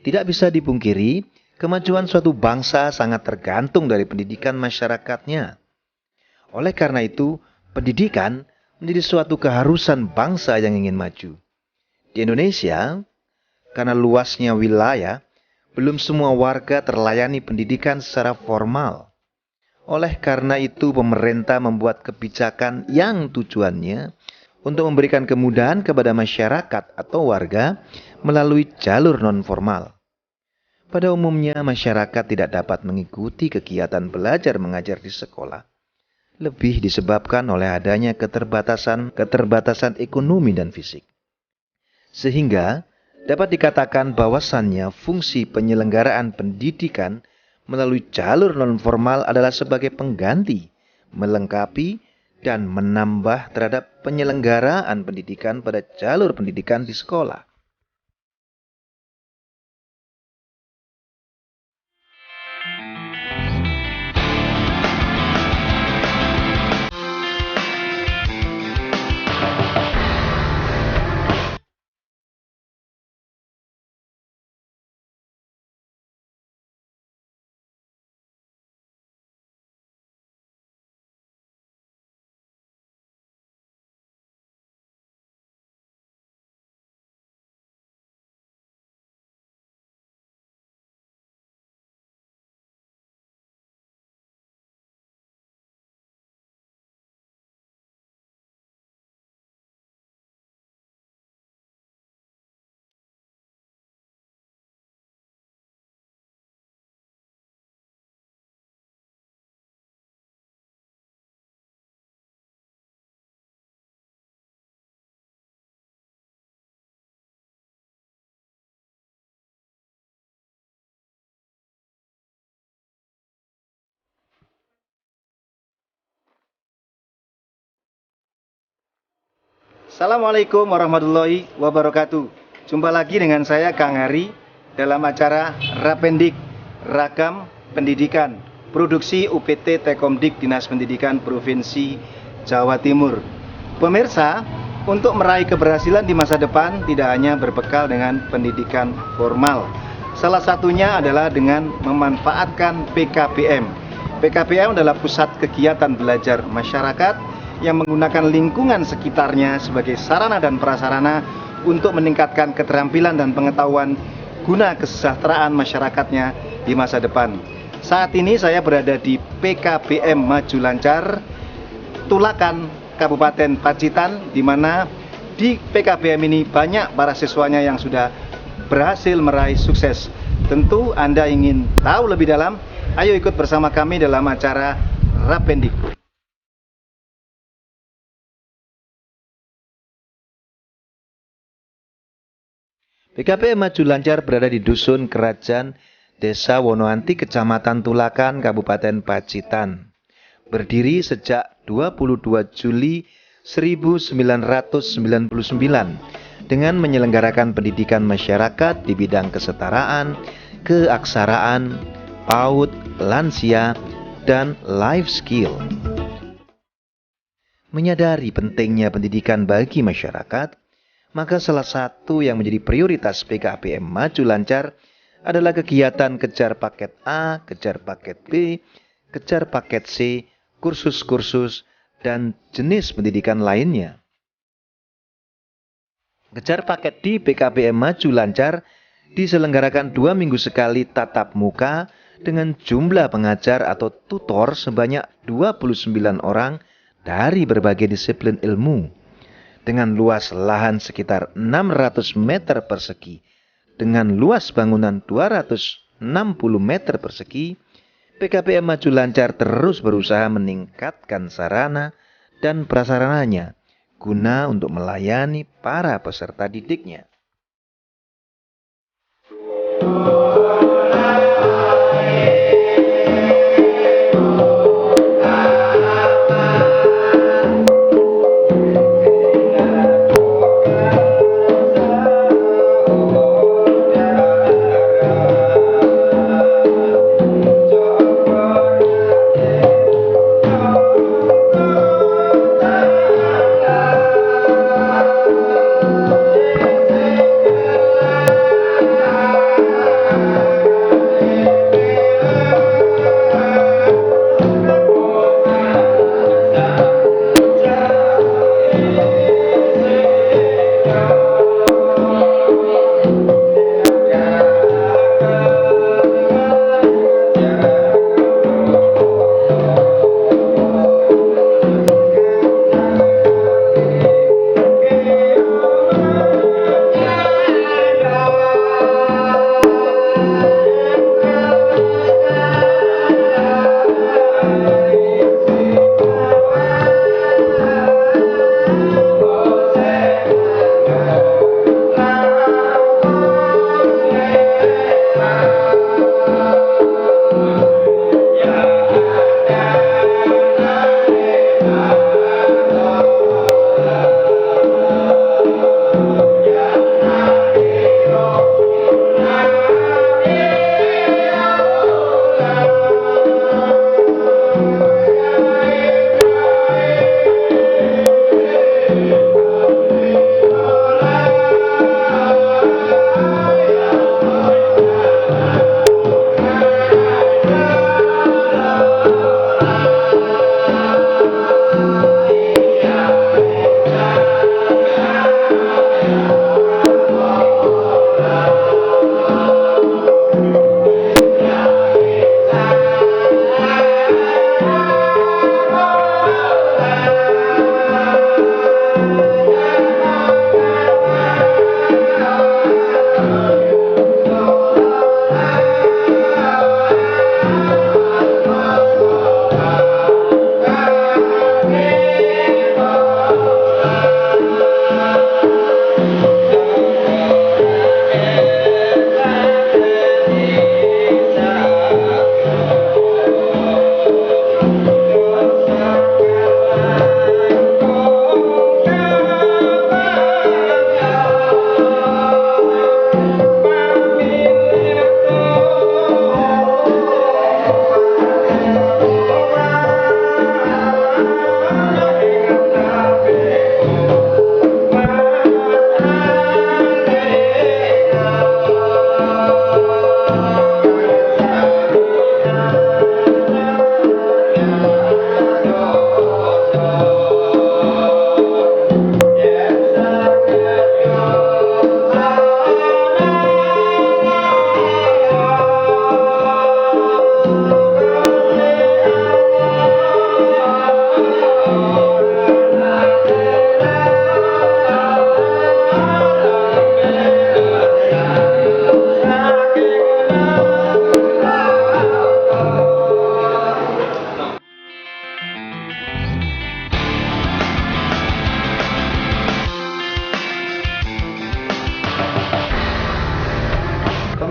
Tidak bisa dipungkiri, kemajuan suatu bangsa sangat tergantung dari pendidikan masyarakatnya. Oleh karena itu, pendidikan menjadi suatu keharusan bangsa yang ingin maju. Di Indonesia, karena luasnya wilayah, belum semua warga terlayani pendidikan secara formal. Oleh karena itu, pemerintah membuat kebijakan yang tujuannya untuk memberikan kemudahan kepada masyarakat atau warga melalui jalur non-formal. Pada umumnya, masyarakat tidak dapat mengikuti kegiatan belajar mengajar di sekolah, lebih disebabkan oleh adanya keterbatasan ekonomi dan fisik. Sehingga dapat dikatakan bahwasannya fungsi penyelenggaraan pendidikan melalui jalur non-formal adalah sebagai pengganti, melengkapi, dan menambah terhadap penyelenggaraan pendidikan pada jalur pendidikan di sekolah. Assalamualaikum warahmatullahi wabarakatuh. Jumpa lagi dengan saya Kang Hari dalam acara Rapendik, Ragam Pendidikan, produksi UPT Tekomdik Dinas Pendidikan Provinsi Jawa Timur. Pemirsa, untuk meraih keberhasilan di masa depan tidak hanya berbekal dengan pendidikan formal. Salah satunya adalah dengan memanfaatkan PKBM. PKBM adalah pusat kegiatan belajar masyarakat yang menggunakan lingkungan sekitarnya sebagai sarana dan prasarana untuk meningkatkan keterampilan dan pengetahuan guna kesejahteraan masyarakatnya di masa depan. Saat ini saya berada di PKBM Maju Lancar, Tulakan, Kabupaten Pacitan, di mana di PKBM ini banyak para siswanya yang sudah berhasil meraih sukses. Tentu Anda ingin tahu lebih dalam, ayo ikut bersama kami dalam acara Rapendik. PKBM Maju Lancar berada di Dusun Kerajaan, Desa Wonoanti, Kecamatan Tulakan, Kabupaten Pacitan. Berdiri sejak 22 Juli 1999 dengan menyelenggarakan pendidikan masyarakat di bidang kesetaraan, keaksaraan, PAUD, lansia, dan life skill. Menyadari pentingnya pendidikan bagi masyarakat, maka salah satu yang menjadi prioritas PKBM Maju Lancar adalah kegiatan kejar paket A, kejar paket B, kejar paket C, kursus-kursus, dan jenis pendidikan lainnya. Kejar paket di PKBM Maju Lancar diselenggarakan 2 minggu sekali tatap muka dengan jumlah pengajar atau tutor sebanyak 29 orang dari berbagai disiplin ilmu. Dengan luas lahan sekitar 600 meter persegi, dengan luas bangunan 260 meter persegi, PKBM Maju Lancar terus berusaha meningkatkan sarana dan prasarananya guna untuk melayani para peserta didiknya.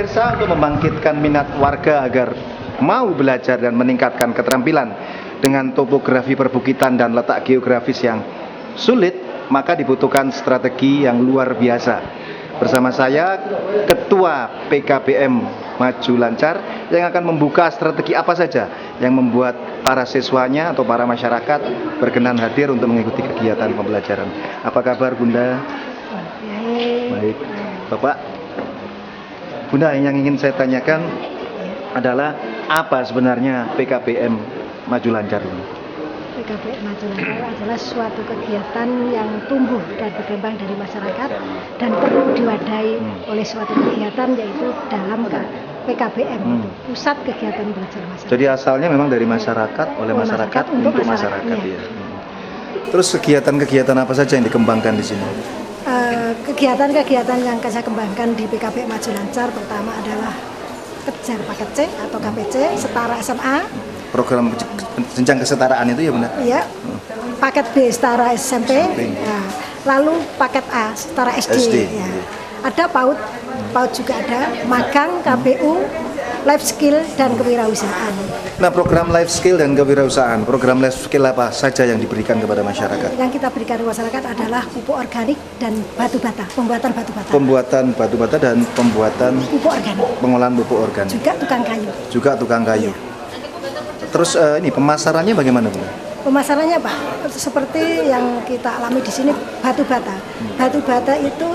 Pemirsa, untuk membangkitkan minat warga agar mau belajar dan meningkatkan keterampilan dengan topografi perbukitan dan letak geografis yang sulit, maka dibutuhkan strategi yang luar biasa. Bersama saya, Ketua PKBM Maju Lancar, yang akan membuka strategi apa saja yang membuat para siswanya atau para masyarakat berkenan hadir untuk mengikuti kegiatan pembelajaran. Apa kabar, Bunda? Baik. Bapak, Bunda, yang ingin saya tanyakan adalah apa sebenarnya PKBM Maju Lancar ini? PKBM Maju Lancar adalah suatu kegiatan yang tumbuh dan berkembang dari masyarakat dan perlu diwadahi oleh suatu kegiatan, yaitu dalam PKBM, Pusat Kegiatan Belajar Masyarakat. Jadi asalnya memang dari masyarakat, oleh masyarakat untuk masyarakat, ya. Terus kegiatan-kegiatan apa saja yang dikembangkan di sini? Kegiatan-kegiatan yang saya kembangkan di PKBM Maju Lancar pertama adalah kejar paket C atau KPC setara SMA. Program jenjang kesetaraan itu ya, Bunda? Iya. Paket B setara SMP. Nah, lalu paket A setara SD. Ya. Ada PAUD juga ada, magang, KBU, life skill dan kewirausahaan. Nah, program life skill dan kewirausahaan, program life skill apa saja yang diberikan kepada masyarakat? Yang kita berikan ke masyarakat adalah pupuk organik dan batu bata, pembuatan batu bata. Pembuatan batu bata dan pembuatan pupuk organik. Pengolahan pupuk organik. Juga tukang kayu. Juga tukang kayu. Iya. Terus ini pemasarannya bagaimana, Bu? Pemasarannya, Pak, seperti yang kita alami di sini, batu bata. Batu bata itu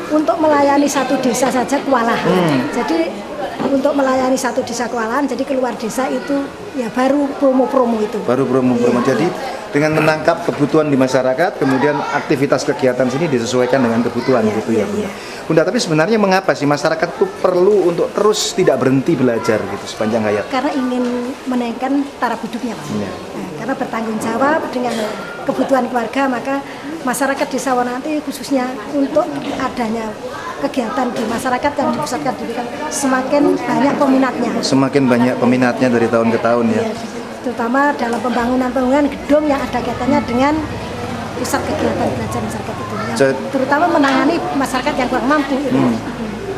untuk melayani satu desa saja kewalahan. Jadi untuk melayani satu desa kewalahan, jadi keluar desa itu ya baru promo-promo itu. Baru promo-promo. Iya. Jadi dengan menangkap kebutuhan di masyarakat, kemudian aktivitas kegiatan sini disesuaikan dengan kebutuhan, gitu ya, Bunda. Bunda, tapi sebenarnya mengapa sih masyarakat itu perlu untuk terus tidak berhenti belajar gitu sepanjang hayat? Karena ingin menaikkan taraf hidupnya, Pak. Ya. Nah, karena bertanggung jawab dengan kebutuhan keluarga, maka masyarakat Desa Wonanti khususnya untuk adanya kegiatan di masyarakat yang dipusatkan di PKBM semakin banyak peminatnya. Semakin banyak peminatnya dari tahun ke tahun, ya. Terutama dalam pembangunan gedung yang ada kaitannya dengan pusat kegiatan belajar masyarakat itu, yang terutama menangani masyarakat yang kurang mampu itu.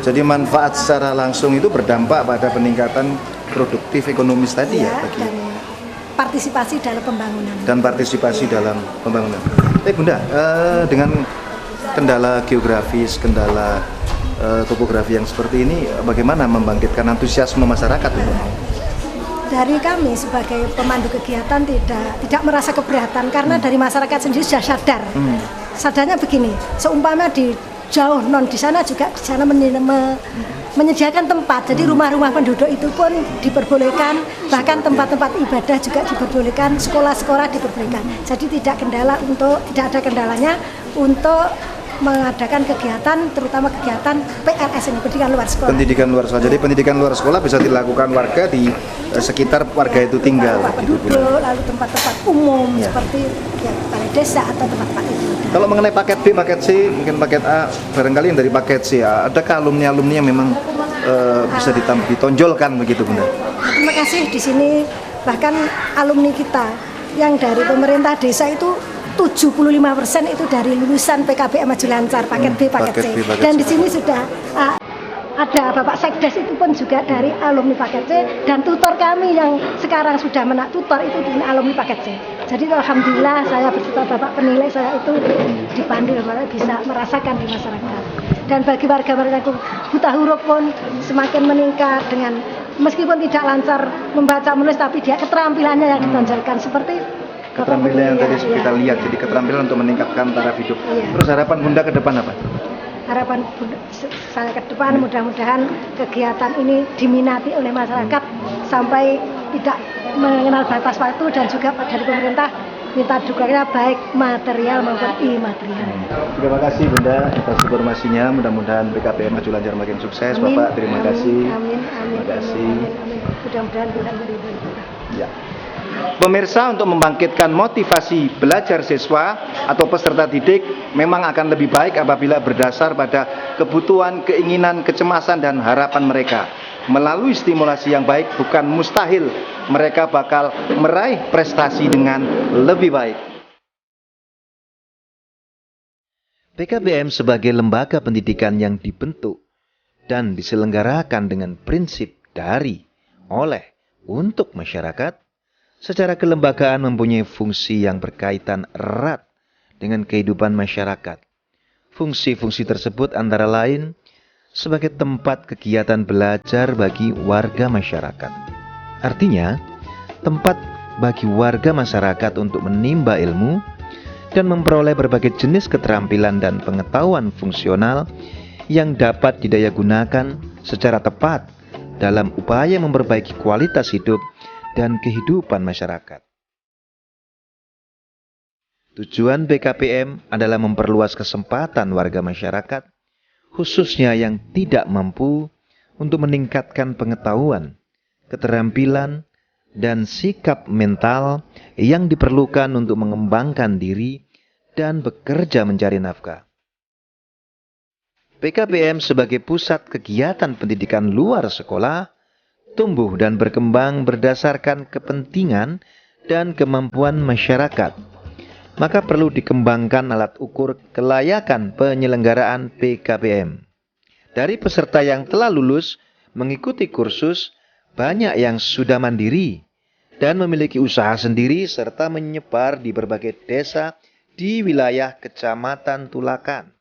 Jadi manfaat secara langsung itu berdampak pada peningkatan produktif ekonomis tadi, ya, bagi dan partisipasi dalam pembangunan. Dan partisipasi dalam pembangunan. Bunda, dengan kendala geografis, kendala topografi yang seperti ini, bagaimana membangkitkan antusiasme masyarakat itu? Dari kami sebagai pemandu kegiatan tidak merasa keberatan karena dari masyarakat sendiri sudah sadar. Sadarnya begini, seumpama di jauh di sana juga di sana menyediakan tempat. Jadi rumah-rumah penduduk itu pun diperbolehkan, bahkan tempat-tempat ibadah juga diperbolehkan, sekolah-sekolah diperbolehkan. Jadi tidak ada kendalanya untuk mengadakan kegiatan, terutama kegiatan PLS ini, pendidikan luar sekolah. Pendidikan luar sekolah. Jadi pendidikan luar sekolah bisa dilakukan warga di sekitar warga itu tinggal. Tempat penduduk, lalu tempat-tempat umum seperti balai desa atau tempat-tempat itu. Kalau mengenai paket B, paket C, mungkin paket A, barangkali yang dari paket C, adakah alumni-alumni yang memang bisa ditonjolkan begitu, Bunda? Terima kasih, di sini bahkan alumni kita yang dari pemerintah desa itu 75% itu dari lulusan PKBM Maju Lancar, paket B, paket C. Dan di sini sudah ada Bapak Sekdes itu pun juga dari alumni paket C, dan tutor kami yang sekarang sudah menak tutor itu dari alumni paket C. Jadi alhamdulillah saya berserta Bapak penilai saya itu dipandu bisa merasakan di masyarakat. Dan bagi warga-warga buta huruf pun semakin meningkat dengan meskipun tidak lancar membaca menulis, tapi dia keterampilannya yang ditonjolkan seperti keterampilan yang tadi kita lihat, jadi keterampilan untuk meningkatkan taraf hidup. Terus harapan Bunda ke depan apa? Harapan saya ke depan mudah-mudahan kegiatan ini diminati oleh masyarakat sampai tidak mengenal batas waktu, dan juga dari pemerintah minta dukungannya baik material maupun imaterial. Terima kasih, Bunda, atas informasinya. Mudah-mudahan PKBM Maju Lancar makin sukses. Amin. Bapak, terima kasih. Amin. Terima kasih. Mudah-mudahan Tuhan meridhoi kita. Ya. Pemirsa, untuk membangkitkan motivasi belajar siswa atau peserta didik memang akan lebih baik apabila berdasar pada kebutuhan, keinginan, kecemasan, dan harapan mereka. Melalui stimulasi yang baik, bukan mustahil mereka bakal meraih prestasi dengan lebih baik. PKBM sebagai lembaga pendidikan yang dibentuk dan diselenggarakan dengan prinsip dari, oleh, untuk masyarakat, secara kelembagaan mempunyai fungsi yang berkaitan erat dengan kehidupan masyarakat. Fungsi-fungsi tersebut antara lain sebagai tempat kegiatan belajar bagi warga masyarakat. Artinya, tempat bagi warga masyarakat untuk menimba ilmu dan memperoleh berbagai jenis keterampilan dan pengetahuan fungsional yang dapat didaya gunakan secara tepat dalam upaya memperbaiki kualitas hidup dan kehidupan masyarakat. Tujuan BKPM adalah memperluas kesempatan warga masyarakat, khususnya yang tidak mampu, untuk meningkatkan pengetahuan, keterampilan, dan sikap mental yang diperlukan untuk mengembangkan diri dan bekerja mencari nafkah. BKPM sebagai pusat kegiatan pendidikan luar sekolah tumbuh dan berkembang berdasarkan kepentingan dan kemampuan masyarakat. Maka perlu dikembangkan alat ukur kelayakan penyelenggaraan BKPM. Dari peserta yang telah lulus mengikuti kursus, banyak yang sudah mandiri dan memiliki usaha sendiri serta menyebar di berbagai desa di wilayah Kecamatan Tulakan.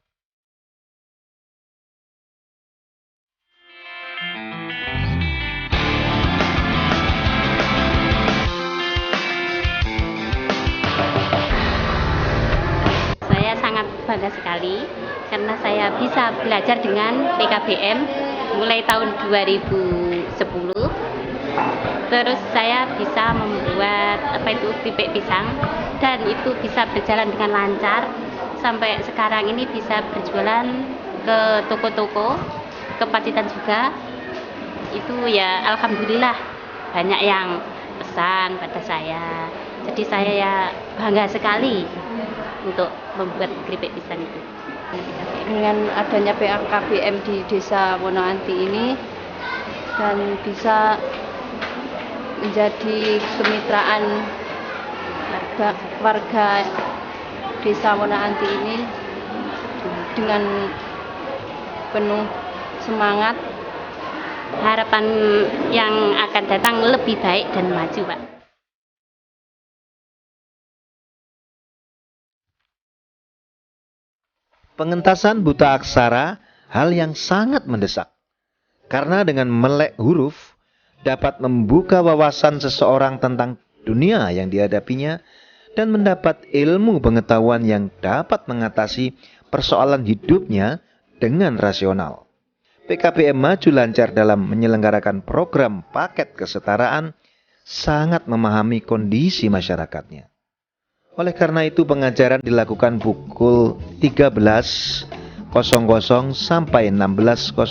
Bangga sekali karena saya bisa belajar dengan PKBM mulai tahun 2010. Terus saya bisa membuat keripik pisang dan itu bisa berjalan dengan lancar sampai sekarang ini bisa berjualan ke toko-toko, ke Pacitan juga. Itu ya alhamdulillah banyak yang pesan pada saya. Jadi saya ya bangga sekali untuk membuat keripik pisang itu. Dengan adanya PKBM di Desa Wonoanti ini dan bisa menjadi kemitraan warga Desa Wonoanti ini dengan penuh semangat. Harapan yang akan datang lebih baik dan maju, Pak. Pengentasan buta aksara hal yang sangat mendesak. Karena dengan melek huruf dapat membuka wawasan seseorang tentang dunia yang dihadapinya dan mendapat ilmu pengetahuan yang dapat mengatasi persoalan hidupnya dengan rasional. PKPM maju lancar dalam menyelenggarakan program paket kesetaraan sangat memahami kondisi masyarakatnya. Oleh karena itu pengajaran dilakukan pukul 13.00 sampai 16.00.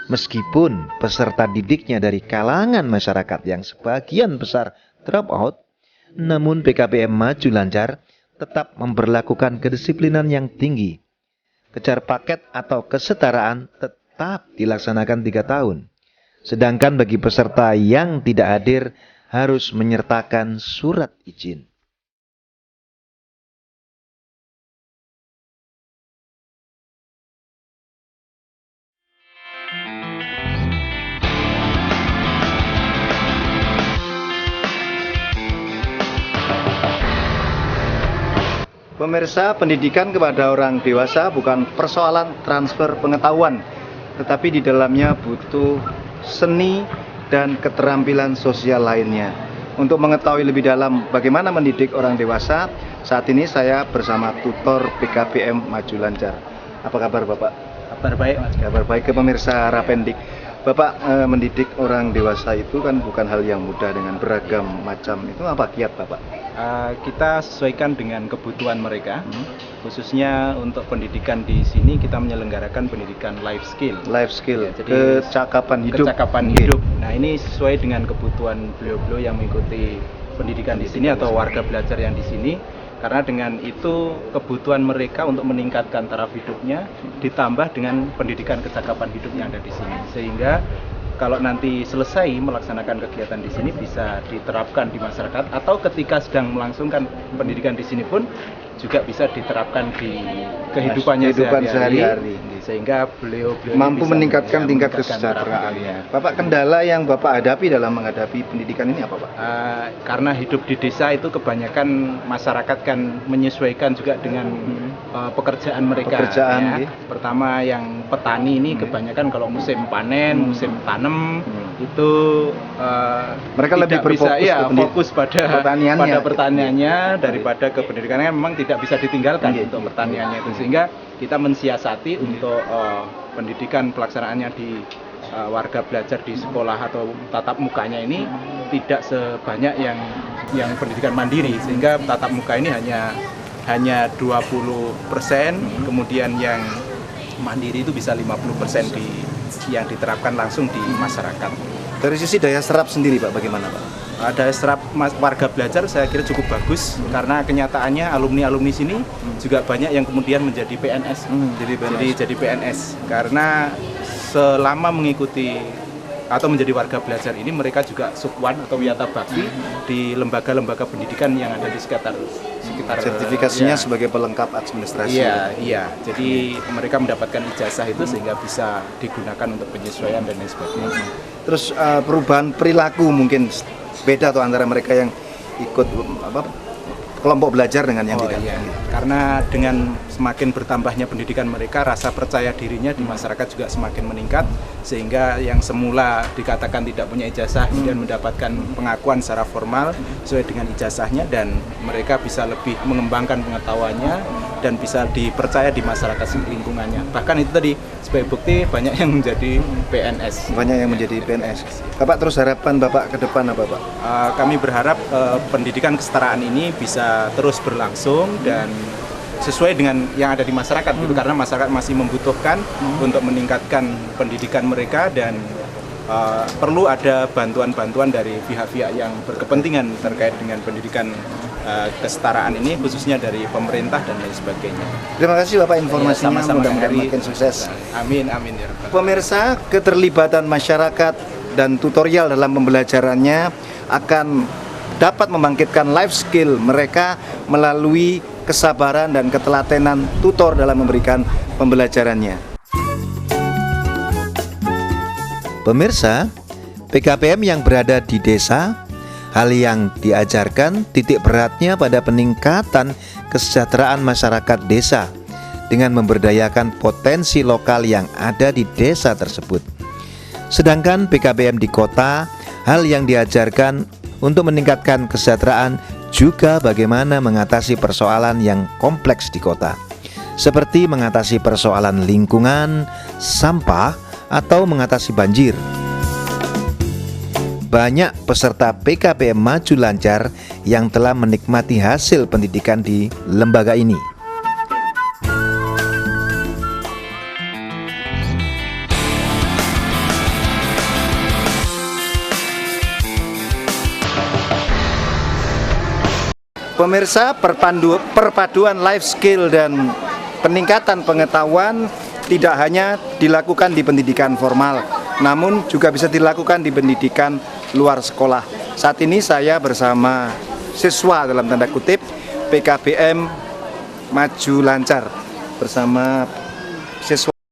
Meskipun peserta didiknya dari kalangan masyarakat yang sebagian besar drop out, namun PKPM maju lancar tetap memberlakukan kedisiplinan yang tinggi. Kejar paket atau kesetaraan tetap dilaksanakan 3 tahun. Sedangkan bagi peserta yang tidak hadir harus menyertakan surat izin. Pemirsa, pendidikan kepada orang dewasa bukan persoalan transfer pengetahuan, tetapi di dalamnya butuh seni dan keterampilan sosial lainnya. Untuk mengetahui lebih dalam bagaimana mendidik orang dewasa, saat ini saya bersama tutor PKBM Maju Lancar. Apa kabar Bapak? Kabar baik, Mas. Kabar baik ke pemirsa Rapendik. Bapak, mendidik orang dewasa itu kan bukan hal yang mudah dengan beragam macam. Itu apa kiat Bapak? Kita sesuaikan dengan kebutuhan mereka. Khususnya untuk pendidikan di sini kita menyelenggarakan pendidikan life skill. Life skill, Ya, jadi kecakapan hidup. Kecakapan hidup. Nah, ini sesuai dengan kebutuhan beliau-beliau yang mengikuti pendidikan di sini atau warga belajar yang di sini. Karena dengan itu kebutuhan mereka untuk meningkatkan taraf hidupnya ditambah dengan pendidikan kecakapan hidup yang ada di sini. Sehingga kalau nanti selesai melaksanakan kegiatan di sini bisa diterapkan di masyarakat atau ketika sedang melangsungkan pendidikan di sini pun juga bisa diterapkan di kehidupan sehari-hari. sehingga beliau mampu bisa meningkatkan tingkat meningkatkan kesejahteraannya. Bapak, kendala yang Bapak hadapi dalam menghadapi pendidikan ini apa, Pak? Karena hidup di desa itu kebanyakan masyarakat kan menyesuaikan juga dengan pekerjaan mereka. Pekerjaan, ya. Pertama yang petani ini kebanyakan kalau musim panen, musim tanam itu mereka lebih berfokus pada pertaniannya gitu. daripada ke pendidikannya. Memang tidak bisa ditinggalkan untuk pertaniannya itu, sehingga kita mensiasati untuk pendidikan pelaksanaannya di warga belajar di sekolah atau tatap mukanya ini tidak sebanyak yang pendidikan mandiri, sehingga tatap muka ini hanya 20%, kemudian yang mandiri itu bisa 50% yang diterapkan langsung di masyarakat. Dari sisi daya serap sendiri, Pak, bagaimana, Pak? Daya serap warga belajar saya kira cukup bagus, karena kenyataannya alumni sini juga banyak yang kemudian menjadi PNS. Jadi PNS karena selama mengikuti atau menjadi warga belajar ini mereka juga subwan atau wiyata bakti di lembaga-lembaga pendidikan yang ada di sekitar sertifikasinya sebagai pelengkap administrasi. Iya. Jadi mereka mendapatkan ijazah itu sehingga bisa digunakan untuk penyesuaian dan lain sebagainya. Terus perubahan perilaku mungkin beda tuh antara mereka yang ikut kelompok belajar dengan yang tidak. Iya. Karena dengan semakin bertambahnya pendidikan mereka, rasa percaya dirinya di masyarakat juga semakin meningkat, sehingga yang semula dikatakan tidak punya ijazah kemudian mendapatkan pengakuan secara formal sesuai dengan ijazahnya, dan mereka bisa lebih mengembangkan pengetahuannya dan bisa dipercaya di masyarakat lingkungannya. Bahkan itu tadi sebagai bukti banyak yang menjadi PNS. Banyak yang menjadi PNS. Bapak, terus harapan Bapak ke depan apa, Pak? Kami berharap pendidikan kesetaraan ini bisa terus berlangsung dan sesuai dengan yang ada di masyarakat gitu, karena masyarakat masih membutuhkan untuk meningkatkan pendidikan mereka, dan perlu ada bantuan-bantuan dari pihak-pihak yang berkepentingan terkait dengan pendidikan kesetaraan ini, khususnya dari pemerintah dan lain sebagainya. Terima kasih Bapak informasinya, mudah-mudahan makin sukses. Amin ya Rabbal. Pemirsa, keterlibatan masyarakat dan tutorial dalam pembelajarannya akan dapat membangkitkan life skill mereka melalui kesabaran dan ketelatenan tutor dalam memberikan pembelajarannya. Pemirsa, PKPM yang berada di desa, hal yang diajarkan titik beratnya pada peningkatan kesejahteraan masyarakat desa dengan memberdayakan potensi lokal yang ada di desa tersebut. Sedangkan PKPM di kota, hal yang diajarkan untuk meningkatkan kesejahteraan juga bagaimana mengatasi persoalan yang kompleks di kota, seperti mengatasi persoalan lingkungan, sampah, atau mengatasi banjir. Banyak peserta PKPM Maju Lancar yang telah menikmati hasil pendidikan di lembaga ini. Pemirsa, perpaduan life skill dan peningkatan pengetahuan tidak hanya dilakukan di pendidikan formal, namun juga bisa dilakukan di pendidikan luar sekolah. Saat ini saya bersama siswa dalam tanda kutip PKBM Maju Lancar bersama siswa